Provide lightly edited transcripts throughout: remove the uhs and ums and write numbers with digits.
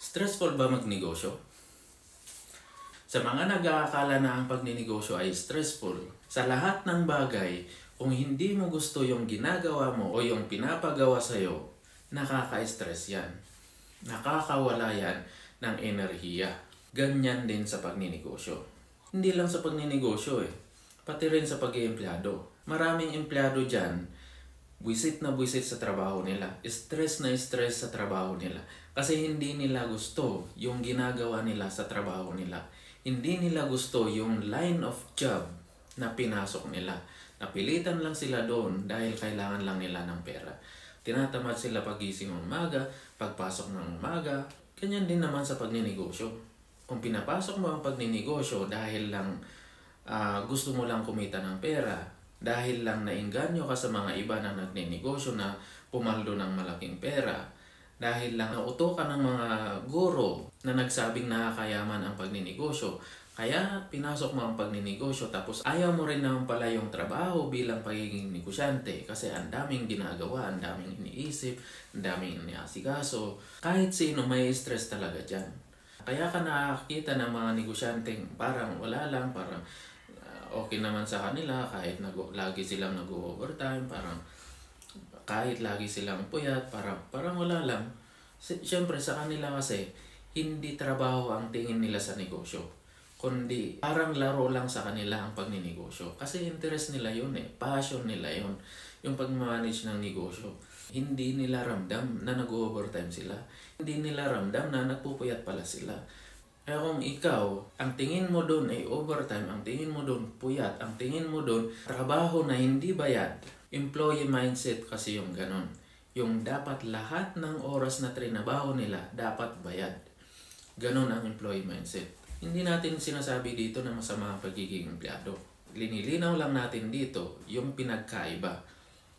Stressful ba magnegosyo? Sa mga nag-aakala na ang pagninegosyo ay stressful, sa lahat ng bagay, kung hindi mo gusto yung ginagawa mo o yung pinapagawa sa'yo, nakaka-stress yan. Nakakawala yan ng enerhiya. Ganyan din sa pagninegosyo. Hindi lang sa pagninegosyo pati rin sa pag-iempleyado. Maraming empleyado dyan, buwisit na buwisit sa trabaho nila. Stress na stress sa trabaho nila. Kasi hindi nila gusto yung ginagawa nila sa trabaho nila. Hindi nila gusto yung line of job na pinasok nila. Napilitan lang sila doon dahil kailangan lang nila ng pera. Tinatamad sila pagising ng umaga, pagpasok ng umaga. Ganyan din naman sa pagninegosyo. Kung pinapasok mo ang pagninegosyo dahil lang gusto mo lang kumita ng pera, dahil lang nainganyo ka sa mga iba na nagninegosyo na pumaldo ng malaking pera, dahil lang nauto ka ng mga guro na nagsabing nakakayaman ang pagninegosyo, kaya pinasok mo ang pagninegosyo tapos ayaw mo rin naman pala yung trabaho bilang pagiging negosyante kasi ang daming ginagawa, ang daming iniisip, ang daming iniasikaso. Kahit sino may stress talaga dyan. Kaya ka nakakita ng mga negosyanteng parang wala lang, parang okay naman sa kanila kahit lagi silang nag-overtime, parang kahit lagi silang puyat, parang wala lang. Siyempre sa kanila kasi hindi trabaho ang tingin nila sa negosyo, kundi parang laro lang sa kanila ang pagninegosyo. Kasi interest nila yun passion nila yun, yung pag-manage ng negosyo. Hindi nila ramdam na nag-overtime sila. Hindi nila ramdam na nagpupuyat pala sila. Kaya kung ikaw, ang tingin mo doon ay overtime, ang tingin mo doon puyat, ang tingin mo doon trabaho na hindi bayad, employee mindset kasi yung ganon. Yung dapat lahat ng oras na trinabaho nila, dapat bayad. Ganon ang employee mindset. Hindi natin sinasabi dito na masama ang pagiging empleyado. Linilinaw lang natin dito yung pinagkaiba.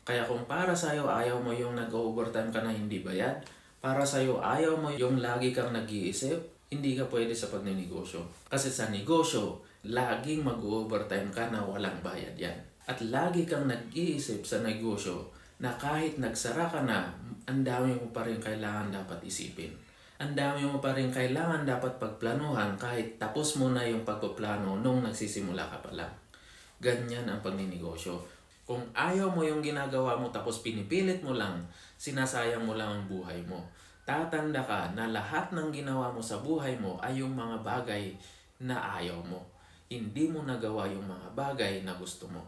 Kaya kung para sa'yo ayaw mo yung nag-overtime ka na hindi bayad, para sa'yo ayaw mo yung lagi kang nag-iisip, hindi ka pwede sa pagninegosyo. Kasi sa negosyo, laging mag-overtime ka na walang bayad yan. At lagi kang nag-iisip sa negosyo na kahit nagsara ka na, ang dami mo pa rin kailangan dapat isipin. Ang dami mo pa rin kailangan dapat pagplanuhan kahit tapos mo na yung pagpaplano nung nagsisimula ka pa lang. Ganyan ang pagninegosyo. Kung ayaw mo yung ginagawa mo tapos pinipilit mo lang, sinasayang mo lang ang buhay mo. Tatanda ka na lahat ng ginawa mo sa buhay mo ay yung mga bagay na ayaw mo. Hindi mo nagawa yung mga bagay na gusto mo.